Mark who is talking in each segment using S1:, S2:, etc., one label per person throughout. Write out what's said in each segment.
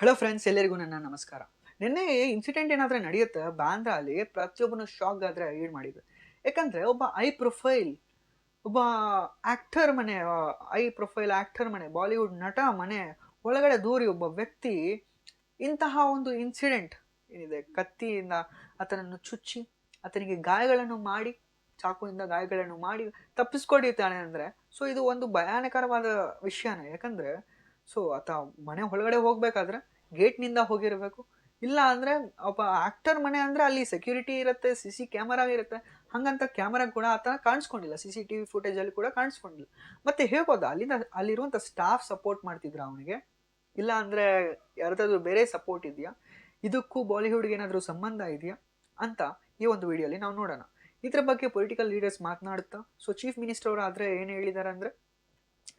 S1: Hello friends, ಎಲ್ಲರಿಗೂ ನನ್ನ ನಮಸ್ಕಾರ. ನಿನ್ನೆ ಇನ್ಸಿಡೆಂಟ್ ಏನಾದರೂ ನಡೆಯುತ್ತೆ ಬಾಂದ್ರಾ ಅಲ್ಲಿ, ಪ್ರತಿಯೊಬ್ಬನು ಶಾಕ್ ಆದ್ರೆ ಈಡ್ ಮಾಡಿದ್ರು. ಯಾಕಂದ್ರೆ ಒಬ್ಬ ಒಬ್ಬ ಆಕ್ಟರ್ ಮನೆ, ಐ ಪ್ರೊಫೈಲ್ ಆಕ್ಟರ್ ಮನೆ, ಬಾಲಿವುಡ್ ನಟ ಮನೆ ಒಳಗಡೆ ದೂರಿ ಒಬ್ಬ ವ್ಯಕ್ತಿ ಇಂತಹ ಒಂದು ಇನ್ಸಿಡೆಂಟ್ ಏನಿದೆ, ಕತ್ತಿಯಿಂದ ಆತನನ್ನು ಚುಚ್ಚಿ ಆತನಿಗೆ ಗಾಯಗಳನ್ನು ಮಾಡಿ, ಚಾಕುವಿಂದ ಗಾಯಗಳನ್ನು ಮಾಡಿ ತಪ್ಪಿಸ್ಕೊಂಡಿದ್ದಾನೆ ಅಂದ್ರೆ, ಸೊ ಇದು ಒಂದು ಭಯಾನಕರವಾದ ವಿಷಯನೇ. ಯಾಕಂದ್ರೆ ಸೊ ಆತ ಮನೆ ಒಳಗಡೆ ಹೋಗ್ಬೇಕಾದ್ರೆ ಗೇಟ್ನಿಂದ ಹೋಗಿರಬೇಕು. ಇಲ್ಲ ಅಂದ್ರೆ ಒಬ್ಬ ಆಕ್ಟರ್ ಮನೆ ಅಂದ್ರೆ ಅಲ್ಲಿ ಸೆಕ್ಯೂರಿಟಿ ಇರುತ್ತೆ, CC ಕ್ಯಾಮರಾ ಇರುತ್ತೆ. ಹಂಗಂತ ಕ್ಯಾಮರಾ ಕೂಡ ಆತ ಕಾಣಿಸ್ಕೊಂಡಿಲ್ಲ, CCTV ಫುಟೇಜ್ ಅಲ್ಲಿ ಕೂಡ ಕಾಣಿಸ್ಕೊಂಡಿಲ್ಲ. ಮತ್ತೆ ಹೇಗೋದ ಅಲ್ಲಿಂದ? ಅಲ್ಲಿರುವಂತ ಸ್ಟಾಫ್ ಸಪೋರ್ಟ್ ಮಾಡ್ತಿದ್ರ ಅವನಿಗೆ, ಇಲ್ಲ ಅಂದ್ರೆ ಯಾರ್ದಾದ್ರು ಬೇರೆ ಸಪೋರ್ಟ್ ಇದೆಯಾ, ಇದಕ್ಕೂ ಬಾಲಿವುಡ್ಗೆ ಏನಾದರೂ ಸಂಬಂಧ ಇದೆಯಾ ಅಂತ ಈ ಒಂದು ವಿಡಿಯೋಲಿ ನಾವು ನೋಡೋಣ. ಇದ್ರ ಬಗ್ಗೆ ಪೊಲಿಟಿಕಲ್ ಲೀಡರ್ಸ್ ಮಾತನಾಡುತ್ತಾ, ಸೊ ಚೀಫ್ ಮಿನಿಸ್ಟರ್ ಅವರು ಆದ್ರೆ ಏನು ಹೇಳಿದ್ದಾರೆ ಅಂದ್ರೆ,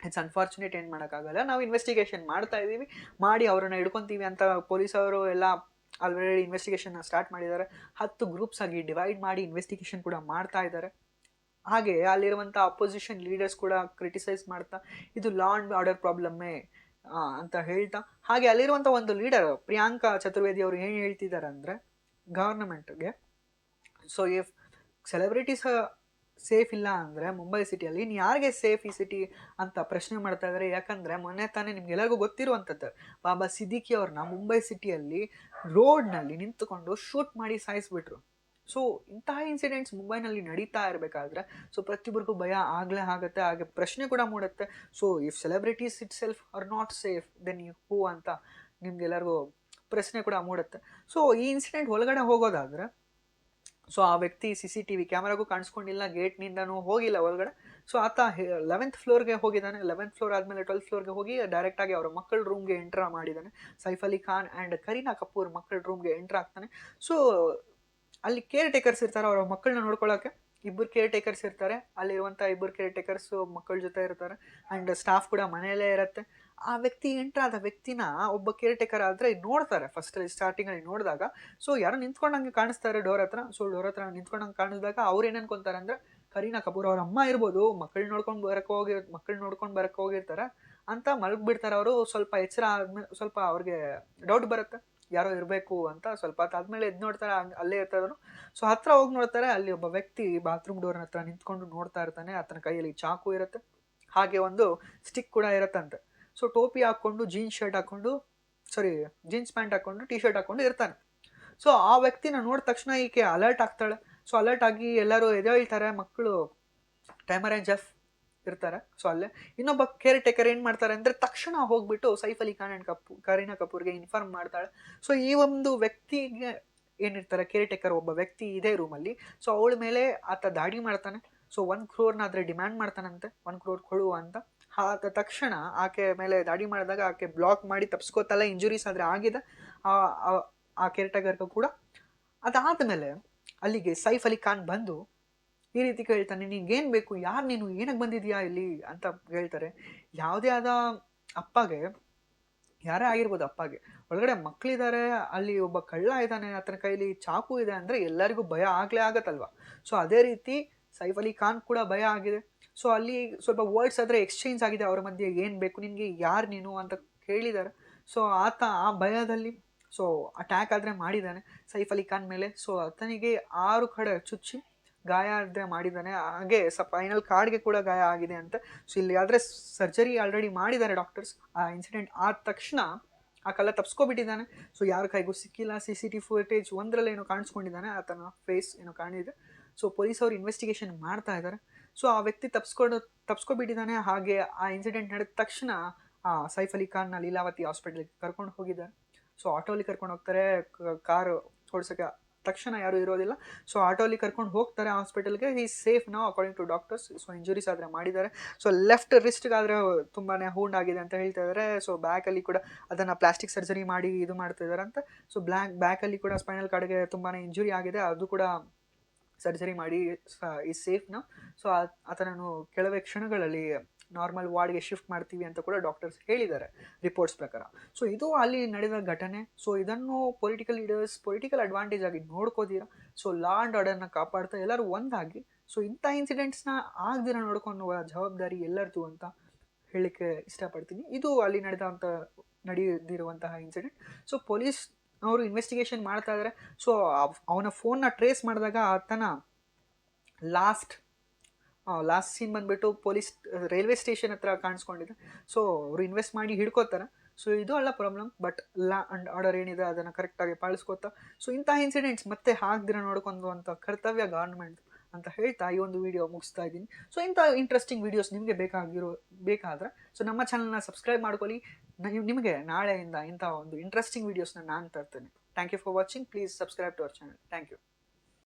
S1: ಇಟ್ಸ್ ಅನ್ಫಾರ್ಚುನೇಟ್, ಏನು ಮಾಡೋಕ್ಕಾಗಲ್ಲ, ನಾವು ಇನ್ವೆಸ್ಟಿಗೇಷನ್ ಮಾಡ್ತಾ ಇದ್ದೀವಿ, ಮಾಡಿ ಅವರನ್ನ ಹಿಡ್ಕೊತೀವಿ ಅಂತ ಪೊಲೀಸವರು ಎಲ್ಲ ಆಲ್ರೆಡಿ ಇನ್ವೆಸ್ಟಿಗೇಷನ್ ಸ್ಟಾರ್ಟ್ ಮಾಡಿದ್ದಾರೆ. 10 ಗ್ರೂಪ್ಸ್ ಆಗಿ ಡಿವೈಡ್ ಮಾಡಿ ಇನ್ವೆಸ್ಟಿಗೇಷನ್ ಕೂಡ ಮಾಡ್ತಾ ಇದ್ದಾರೆ. ಹಾಗೆ ಅಲ್ಲಿರುವಂಥ ಅಪೋಸಿಷನ್ ಲೀಡರ್ಸ್ ಕೂಡ ಕ್ರಿಟಿಸೈಸ್ ಮಾಡ್ತಾ ಇದು ಲಾ ಆ್ಯಂಡ್ ಆರ್ಡರ್ ಪ್ರಾಬ್ಲಮ್ಮೇ ಅಂತ ಹೇಳ್ತಾ, ಹಾಗೆ ಅಲ್ಲಿರುವಂಥ ಒಂದು ಲೀಡರ್ ಪ್ರಿಯಾಂಕಾ ಚತುರ್ವೇದಿ ಅವರು ಏನು ಹೇಳ್ತಿದ್ದಾರೆ ಅಂದರೆ ಗವರ್ನಮೆಂಟ್ಗೆ, ಸೊ ಇಫ್ ಸೆಲೆಬ್ರಿಟೀಸ್ ಸೇಫ್ ಇಲ್ಲ ಅಂದರೆ ಮುಂಬೈ ಸಿಟಿಯಲ್ಲಿ ಇನ್ನು ಯಾರಿಗೆ ಸೇಫ್ ಈ ಸಿಟಿ ಅಂತ ಪ್ರಶ್ನೆ ಮಾಡ್ತಾ ಇದ್ದಾರೆ. ಯಾಕಂದರೆ ಮೊನ್ನೆ ತಾನೇ ನಿಮ್ಗೆಲ್ಲರಿಗೂ ಗೊತ್ತಿರುವಂಥದ್ದು, ಬಾಬಾ ಸಿದ್ದಿಕಿ ಅವ್ರನ್ನ ಮುಂಬೈ ಸಿಟಿಯಲ್ಲಿ ರೋಡ್ನಲ್ಲಿ ನಿಂತುಕೊಂಡು ಶೂಟ್ ಮಾಡಿ ಸಾಯಿಸ್ಬಿಟ್ರು. ಸೊ ಇಂತಹ ಇನ್ಸಿಡೆಂಟ್ಸ್ ಮುಂಬೈನಲ್ಲಿ ನಡೀತಾ ಇರಬೇಕಾದ್ರೆ ಸೊ ಪ್ರತಿಯೊಬ್ಬರಿಗೂ ಭಯ ಆಗಲೇ ಆಗುತ್ತೆ, ಹಾಗೆ ಪ್ರಶ್ನೆ ಕೂಡ ಮೂಡುತ್ತೆ. So if celebrities itself are not safe then you who ಅಂತ ನಿಮ್ಗೆಲ್ಲರಿಗೂ ಪ್ರಶ್ನೆ ಕೂಡ ಮೂಡುತ್ತೆ. ಸೊ ಈ ಇನ್ಸಿಡೆಂಟ್ ಒಳಗಡೆ ಹೋಗೋದಾದರೆ, ಸೊ ಆ ವ್ಯಕ್ತಿ CCTV ಕ್ಯಾಮರಾಗೂ ಕಾಣಿಸ್ಕೊಂಡಿಲ್ಲ, ಗೇಟ್ನಿಂದನೂ ಹೋಗಿಲ್ಲ ಒಳಗಡೆ. ಸೊ ಆತ 11th ಫ್ಲೋರ್ಗೆ ಹೋಗಿದ್ದಾನೆ. 11th ಫ್ಲೋರ್ ಆದಮೇಲೆ 12th ಫ್ಲೋರ್ಗೆ ಹೋಗಿ ಡೈರೆಕ್ಟಾಗಿ ಅವರ ಮಕ್ಕಳ ರೂಮ್ಗೆ ಎಂಟ್ರ್ ಮಾಡಿದ್ದಾನೆ. ಸೈಫ್ ಅಲಿ ಖಾನ್ ಆ್ಯಂಡ್ ಕರೀನಾ ಕಪೂರ್ ಮಕ್ಕಳ ರೂಮ್ಗೆ ಎಂಟ್ರ್ ಆಗ್ತಾನೆ. ಸೊ ಅಲ್ಲಿ ಕೇರ್ ಟೇಕರ್ಸ್ ಇರ್ತಾರೆ ಅವರ ಮಕ್ಕಳನ್ನ ನೋಡ್ಕೊಳ್ಳೋಕ್ಕೆ. ಇಬ್ಬರು ಕೇರ್ ಟೇಕರ್ಸ್ ಇರ್ತಾರೆ, ಅಲ್ಲಿರುವಂಥ ಇಬ್ಬರು ಕೇರ್ ಟೇಕರ್ಸು ಮಕ್ಕಳ ಜೊತೆ ಇರ್ತಾರೆ, ಆ್ಯಂಡ್ ಸ್ಟಾಫ್ ಕೂಡ ಮನೆಯಲ್ಲೇ ಇರುತ್ತೆ. ಆ ವ್ಯಕ್ತಿ ಎಂಟ್ರಾದ ವ್ಯಕ್ತಿನ ಒಬ್ಬ ಕೇರ್ ಟೇಕರ್ ಆದರೆ ನೋಡ್ತಾರೆ. ಫಸ್ಟಲ್ಲಿ ಸ್ಟಾರ್ಟಿಂಗಲ್ಲಿ ನೋಡಿದಾಗ ಸೊ ಯಾರೋ ನಿಂತ್ಕೊಂಡಂಗೆ ಕಾಣಿಸ್ತಾರೆ ಡೋರ್ ಹತ್ರ. ಸೊ ಡೋರ್ ಹತ್ರ ನಿಂತ್ಕೊಂಡಂಗೆ ಕಾಣಿಸಿದಾಗ ಅವ್ರು ಏನು ಅನ್ಕೊಂತಾರೆ ಅಂದರೆ, ಕರೀನಾ ಕಪೂರ್ ಅವ್ರ ಅಮ್ಮ ಇರ್ಬೋದು, ಮಕ್ಕಳು ನೋಡ್ಕೊಂಡು ಬರಕ್ಕೆ ಹೋಗಿರ್ತಾರೆ ಅಂತ ಮಲಗಿಬಿಡ್ತಾರೆ ಅವರು. ಸ್ವಲ್ಪ ಎಚ್ಚರ ಆದ್ಮೇಲೆ ಸ್ವಲ್ಪ ಅವ್ರಿಗೆ ಡೌಟ್ ಬರುತ್ತೆ, ಯಾರೋ ಇರಬೇಕು ಅಂತ. ಸ್ವಲ್ಪ ಹೊತ್ತಾದ್ಮೇಲೆ ಎದ್ದು ನೋಡ್ತಾರೆ, ಅಲ್ಲೇ ಇರ್ತಾದ್ರು. ಸೊ ಹತ್ರ ಹೋಗಿ ನೋಡ್ತಾರೆ, ಅಲ್ಲಿ ಒಬ್ಬ ವ್ಯಕ್ತಿ ಬಾತ್ರೂಮ್ ಡೋರ್ ಹತ್ರ ನಿಂತ್ಕೊಂಡು ನೋಡ್ತಾ ಇರ್ತಾನೆ. ಆತನ ಕೈಯಲ್ಲಿ ಚಾಕು ಇರುತ್ತೆ, ಹಾಗೆ ಒಂದು ಸ್ಟಿಕ್ ಕೂಡ ಇರುತ್ತಂತೆ. ಸೊ ಟೋಪಿ ಹಾಕ್ಕೊಂಡು, ಜೀನ್ಸ್ ಪ್ಯಾಂಟ್ ಹಾಕ್ಕೊಂಡು, T-ಶರ್ಟ್ ಹಾಕ್ಕೊಂಡು ಇರ್ತಾನೆ. ಸೊ ಆ ವ್ಯಕ್ತಿನ ನೋಡಿದ ತಕ್ಷಣ ಈಕೆ ಅಲರ್ಟ್ ಆಗ್ತಾಳೆ. ಸೊ ಅಲರ್ಟ್ ಆಗಿ ಎಲ್ಲರೂ ಎದ್ದೇಳ್ತಾರೆ. ಮಕ್ಕಳು ಟೈಮರ್ ಆ್ಯಂಡ್ ಜೆಫ್ ಇರ್ತಾರೆ. ಸೊ ಅಲ್ಲೇ ಇನ್ನೊಬ್ಬ ಕೇರ್ ಟೇಕರ್ ಏನು ಮಾಡ್ತಾರೆ ಅಂದರೆ, ತಕ್ಷಣ ಹೋಗ್ಬಿಟ್ಟು ಸೈಫ್ ಅಲಿ ಖಾನ್ ಆ್ಯಂಡ್ ಕರೀನಾ ಕಪೂರ್ಗೆ ಇನ್ಫಾರ್ಮ್ ಮಾಡ್ತಾಳೆ. ಸೊ ಈ ಒಂದು ವ್ಯಕ್ತಿಗೆ ಏನಿರ್ತಾರೆ, ಕೇರ್ ಟೇಕರ್ ಒಬ್ಬ ವ್ಯಕ್ತಿ ಇದೆ ರೂಮಲ್ಲಿ. ಸೊ ಅವಳ ಮೇಲೆ ಆತ ದಾಳಿ ಮಾಡ್ತಾನೆ. ಸೊ 1 crore ಆದರೆ ಡಿಮ್ಯಾಂಡ್ ಮಾಡ್ತಾನಂತೆ, 1 crore ಕೊಡು ಅಂತ. ಆದ ತಕ್ಷಣ ಆಕೆ ಮೇಲೆ ದಾಳಿ ಮಾಡಿದಾಗ ಆಕೆ ಬ್ಲಾಕ್ ಮಾಡಿ ತಪ್ಸ್ಕೋತಲ್ಲ, ಇಂಜುರೀಸ್ ಆದರೆ ಆಗಿದೆ ಆ ಕೇರ್ ಟೇಕರ್ಗೂ ಕೂಡ. ಅದಾದಮೇಲೆ ಅಲ್ಲಿಗೆ ಸೈಫ್ ಅಲಿ ಖಾನ್ ಬಂದು ಈ ರೀತಿ ಕೇಳ್ತಾನೆ, ನಿನ್ಗೇನು ಬೇಕು, ಯಾರು ನೀನು, ಏನಕ್ಕೆ ಬಂದಿದ್ಯಾ ಇಲ್ಲಿ ಅಂತ ಹೇಳ್ತಾರೆ. ಯಾವುದೇ ಆದ ಅಪ್ಪಗೆ, ಯಾರೇ ಆಗಿರ್ಬೋದು ಅಪ್ಪಗೆ, ಒಳಗಡೆ ಮಕ್ಕಳಿದ್ದಾರೆ, ಅಲ್ಲಿ ಒಬ್ಬ ಕಳ್ಳ ಇದ್ದಾನೆ, ಆತನ ಕೈಲಿ ಚಾಕು ಇದೆ ಅಂದರೆ ಎಲ್ಲರಿಗೂ ಭಯ ಆಗಲೇ ಆಗತ್ತಲ್ವ. ಸೊ ಅದೇ ರೀತಿ ಸೈಫ್ ಅಲಿ ಖಾನ್ ಕೂಡ ಭಯ ಆಗಿದೆ. ಸೊ ಅಲ್ಲಿ ಸ್ವಲ್ಪ ವರ್ಡ್ಸ್ ಆದರೆ ಎಕ್ಸ್ಚೇಂಜ್ ಆಗಿದೆ ಅವರ ಮಧ್ಯೆ, ಏನು ಬೇಕು ನಿನಗೆ, ಯಾರು ನೀನು ಅಂತ ಕೇಳಿದ್ದಾರೆ. ಸೊ ಆತ ಆ ಭಯದಲ್ಲಿ ಸೊ ಅಟ್ಯಾಕ್ ಆದರೆ ಮಾಡಿದ್ದಾನೆ ಸೈಫ್ ಅಲಿ ಖಾನ್ ಮೇಲೆ. ಸೊ ಆತನಿಗೆ 6 ಕಡೆ ಚುಚ್ಚಿ ಗಾಯ ಆದರೆ ಮಾಡಿದ್ದಾನೆ. ಹಾಗೆ ಫೈನಲ್ ಕಾರ್ಡ್ಗೆ ಕೂಡ ಗಾಯ ಆಗಿದೆ ಅಂತ. ಸೊ ಇಲ್ಲಿ ಆದರೆ ಸರ್ಜರಿ ಆಲ್ರೆಡಿ ಮಾಡಿದ್ದಾರೆ ಡಾಕ್ಟರ್ಸ್. ಆ ಇನ್ಸಿಡೆಂಟ್ ಆದ ತಕ್ಷಣ ಆ ಕಳ್ಳ ತಪ್ಸ್ಕೊಬಿಟ್ಟಿದ್ದಾನೆ. ಸೊ ಯಾರ ಕೈಗೂ ಸಿಕ್ಕಿಲ್ಲ. CCTV ಫುಟೇಜ್ ಒಂದರಲ್ಲಿ ಏನೋ ಕಾಣಿಸ್ಕೊಂಡಿದ್ದಾನೆ, ಆತನ ಫೇಸ್ ಏನೋ ಕಾಣಿದೆ. ಸೊ ಪೊಲೀಸವರು ಇನ್ವೆಸ್ಟಿಗೇಷನ್ ಮಾಡ್ತಾ ಇದ್ದಾರೆ. ಸೊ ಆ ವ್ಯಕ್ತಿ ತಪ್ಸ್ಕೊಬಿಟ್ಟಿದ್ದಾನೆ. ಹಾಗೆ ಆ ಇನ್ಸಿಡೆಂಟ್ ನಡೆದ ತಕ್ಷಣ ಸೈಫ್ ಅಲಿ ಖಾನ್ನ ಲೀಲಾವತಿ ಹಾಸ್ಪಿಟಲ್ಗೆ ಕರ್ಕೊಂಡು ಹೋಗಿದ್ದಾರೆ. ಸೊ ಆಟೋಲಿ ಕರ್ಕೊಂಡು ಹೋಗ್ತಾರೆ, ಕಾರು ಓಡಿಸೋಕ್ಕೆ ತಕ್ಷಣ ಯಾರೂ ಇರೋದಿಲ್ಲ. ಸೊ ಆಟೋಲಿ ಕರ್ಕೊಂಡು ಹೋಗ್ತಾರೆ ಹಾಸ್ಪಿಟಲ್ಗೆ. ಈಸ್ ಸೇಫ್ ನಾವು according to doctors. So injuries ಆದರೆ ಮಾಡಿದ್ದಾರೆ. ಸೊ ಲೆಫ್ಟ್ ರಿಸ್ಟ್ಗಾದರೆ ತುಂಬಾ ಹೂಂಡ್ ಆಗಿದೆ ಅಂತ ಹೇಳ್ತಾ ಇದ್ದಾರೆ. ಸೊ ಬ್ಯಾಕಲ್ಲಿ ಕೂಡ ಅದನ್ನು ಪ್ಲಾಸ್ಟಿಕ್ ಸರ್ಜರಿ ಮಾಡಿ ಇದು ಮಾಡ್ತಿದ್ದಾರೆ ಅಂತ. ಸೊ ಬ್ಯಾಕಲ್ಲಿ ಕೂಡ ಸ್ಪೈನಲ್ ಕಾರ್ಡ್ಗೆ ತುಂಬಾ ಇಂಜುರಿ ಆಗಿದೆ, ಅದು ಕೂಡ ಸರ್ಜರಿ ಮಾಡಿ ಈಸ್ ಸೇಫ್ ನಾವು. ಸೊ ಆತನನ್ನು ಕೆಲವೇ ಕ್ಷಣಗಳಲ್ಲಿ ನಾರ್ಮಲ್ ವಾರ್ಡ್ಗೆ ಶಿಫ್ಟ್ ಮಾಡ್ತೀವಿ ಅಂತ ಕೂಡ ಡಾಕ್ಟರ್ಸ್ ಹೇಳಿದ್ದಾರೆ ರಿಪೋರ್ಟ್ಸ್ ಪ್ರಕಾರ. ಸೊ ಇದು ಅಲ್ಲಿ ನಡೆದ ಘಟನೆ. ಸೊ ಇದನ್ನು ಪೊಲಿಟಿಕಲ್ ಲೀಡರ್ಸ್ ಪೊಲಿಟಿಕಲ್ ಅಡ್ವಾಂಟೇಜ್ ಆಗಿ ನೋಡ್ಕೋತೀರಾ. ಸೊ ಲಾ ಆ್ಯಂಡ್ ಆರ್ಡರ್ನ ಕಾಪಾಡ್ತಾ ಎಲ್ಲರೂ ಒಂದಾಗಿ ಸೊ ಇಂಥ ಇನ್ಸಿಡೆಂಟ್ಸ್ನ ಆಗದಿರ ನೋಡ್ಕೊಳ್ಳುವ ಜವಾಬ್ದಾರಿ ಎಲ್ಲರದು ಅಂತ ಹೇಳಲಿಕ್ಕೆ ಇಷ್ಟಪಡ್ತೀನಿ. ಇದು ಅಲ್ಲಿ ನಡೆದಿರುವಂತಹ ಇನ್ಸಿಡೆಂಟ್. ಸೊ ಪೊಲೀಸ್ ಅವರು ಇನ್ವೆಸ್ಟಿಗೇಷನ್ ಮಾಡ್ತಾ ಇದ್ದಾರೆ. ಸೊ ಅವನ ಫೋನ್ನ ಟ್ರೇಸ್ ಮಾಡಿದಾಗ ಆತನ ಲಾಸ್ಟ್ ಸೀನ್ ಬಂದುಬಿಟ್ಟು ಪೊಲೀಸ್ ರೈಲ್ವೆ ಸ್ಟೇಷನ್ ಹತ್ರ ಕಾಣಿಸ್ಕೊಂಡಿದೆ. ಸೊ ಅವರು ಇನ್ವೆಸ್ಟ್ ಮಾಡಿ ಹಿಡ್ಕೋತಾರೆ. ಸೊ ಇದು ಅಲ್ಲ problem, but law and order ಏನಿದೆ ಅದನ್ನು ಕರೆಕ್ಟಾಗಿ ಪಾಲಿಸ್ಕೋತಾ. ಸೊ ಇಂಥ ಇನ್ಸಿಡೆಂಟ್ಸ್ ಮತ್ತೆ ಆಗ್ದಿರ ನೋಡ್ಕೊಂಡು ಕರ್ತವ್ಯ ಗೌರ್ಮೆಂಟ್ ಅಂತ ಹೇಳ್ತಾ ಈ ಒಂದು ವಿಡಿಯೋ ಮುಗಿಸ್ತಾ ಇದ್ದೀನಿ. ಸೊ ಇಂಥ ಇಂಟ್ರೆಸ್ಟಿಂಗ್ ವೀಡಿಯೋಸ್ ನಿಮಗೆ ಬೇಕಾದರೆ ಸೊ ನಮ್ಮ ಚಾನಲ್ನ ಸಬ್ಸ್ಕ್ರೈಬ್ ಮಾಡ್ಕೊಳ್ಳಿ. ನಿಮಗೆ ನಾಳೆಯಿಂದ ಇಂಥ ಒಂದು ಇಂಟ್ರೆಸ್ಟಿಂಗ್ ವೀಡಿಯೋಸ್ನ ನಾನು ತರ್ತೇನೆ. Thank you for watching. Please subscribe to our channel. Thank you.